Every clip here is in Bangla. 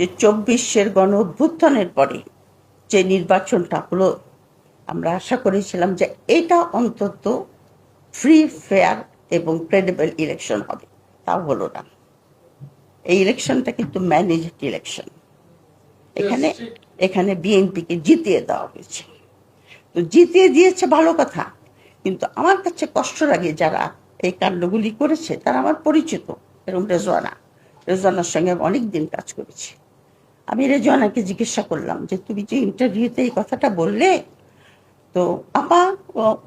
যে 24-এর গণ অভ্যুত্থানের পরে যে নির্বাচনটা হলো, আমরা আশা করেছিলাম যে এটা অন্তত ফ্রি, ফেয়ার এবং ক্রেডিবল ইলেকশন হবে। তাও হলো না। এই ইলেকশনটা কিন্তু ম্যানেজড ইলেকশন। এখানে বিএনপিকে জিতিয়ে দেওয়া হয়েছে। তো জিতিয়ে দিয়েছে ভালো কথা, কিন্তু আমার কাছে কষ্ট লাগে যারা এই কাণ্ডগুলি করেছে তারা আমার পরিচিত। এরকম রেজওয়ানার সঙ্গে অনেক দিন কাজ করেছি। আমি রেজওয়ানাকে জিজ্ঞাসা করলাম যে তুমি যে ইন্টারভিউতে এই কথাটা বললে, তো আপা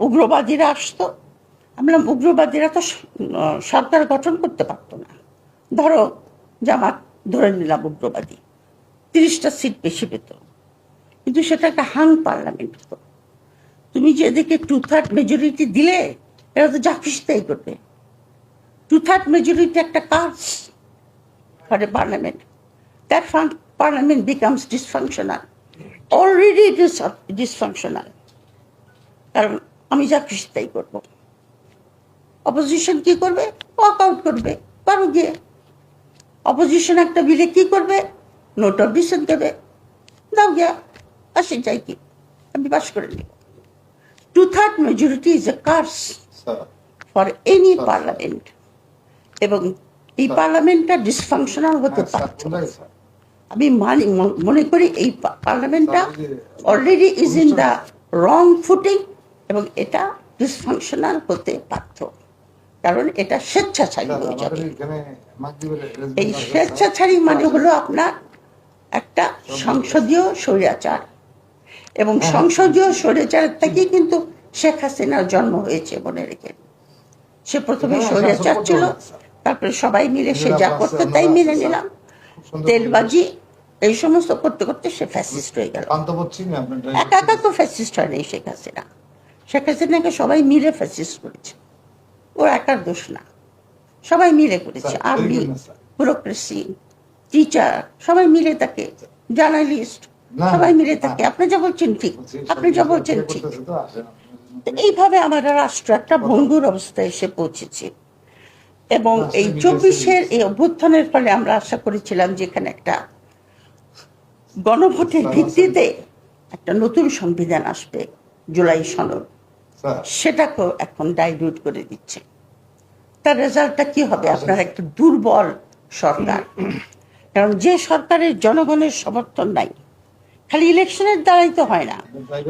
উগ্রবাদীরা আসতো। আমি বললাম উগ্রবাদীরা তো সরকার গঠন করতে পারতো না। ধরো জামাত ধরে নিলাম উগ্রবাদী 30টা সিট বেশি পেত, কিন্তু সেটা একটা হাং পার্লামেন্ট হতো। তুমি যে এদেরকে 2/3 মেজরিটি দিলে এরা তো যা খুশি তাই করবে। 2/3 মেজরিটি একটা কাজ for a parliament. That parliament becomes dysfunctional. Already it is dysfunctional, কারণ আমি যা খুশি তাই করবো। অপোজিশন কি করবে? ওয়াক আউট করবে, পারো গিয়ে। অপোজিশন একটা বিলে কি করবে? নোট অফ ডিসেন্ট দেবে, দাও গিয়া, আসে যাই কি, আমি পাস করে নিব। 2/3 majority is a curse for any parliament, এবং এই পার্লামেন্টটা ডিসফাংশনাল হতে পারত। আমি মনে করি এই পার্লামেন্টটা already is in the wrong footing, এবং এটা ডিসফাংশনাল হতে পারত, কারণ এটা স্বেচ্ছাচারী হয়ে যাবে। এই স্বেচ্ছাচারী মানে হলো আপনার একটা সংসদীয় স্বৈরাচার, এবং সংসদীয় স্বৈরাচারের থেকেই কিন্তু শেখ হাসিনার জন্ম হয়েছে, মনে রেখে। সে প্রথমে স্বৈরাচার ছিল, তারপরে সবাই মিলে সে যা করতে তাই মেনে নিলাম, তেলবাজি এই সমস্ত করতে করতে সে ফ্যাসিস্ট হয়ে গেল। একা একা তো ফ্যাসিস্ট হয় নাই শেখ হাসিনা। শেখ হাসিনাকে সবাই মিলে ফ্যাসিস্ট করেছে, ওর একার দোষ না, সবাই মিলে করেছে। আর্মি, ব্যুরোক্রেসি, টিচার, সবাই মিলে থাকে, জার্নালিস্ট, সবাই মিলে থাকে। আপনি যা বলছেন ঠিক, আপনি যা বলছেন ঠিক। এইভাবে আমাদের রাষ্ট্র একটা ভঙ্গুর অবস্থায় এসে পৌঁছেছে। এবং এই 24-এর এই অভ্যুত্থানের ফলে আমরা আশা করেছিলাম যে এখানে একটা গণভোটের ভিত্তিতে একটা নতুন সংবিধান আসবে, জুলাই সনদ। সেটাকেও এখন ডাইলিউট করে দিচ্ছে। তার রেজাল্টটা কি হবে? আপনার একটা দুর্বল সরকার, কারণ যে সরকারের জনগণের সমর্থন নাই। খালি ইলেকশনের দ্বারাই তো হয় না।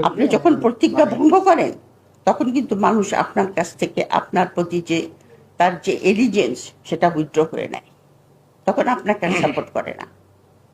আপনি যখন প্রতিজ্ঞা ভঙ্গ করেন, তখন কিন্তু মানুষ আপনার কাছ থেকে আপনার প্রতি যে তার যে এলিজেন্স, সেটা উইথড্র করে নেয়, তখন আপনাকে সাপোর্ট করে না।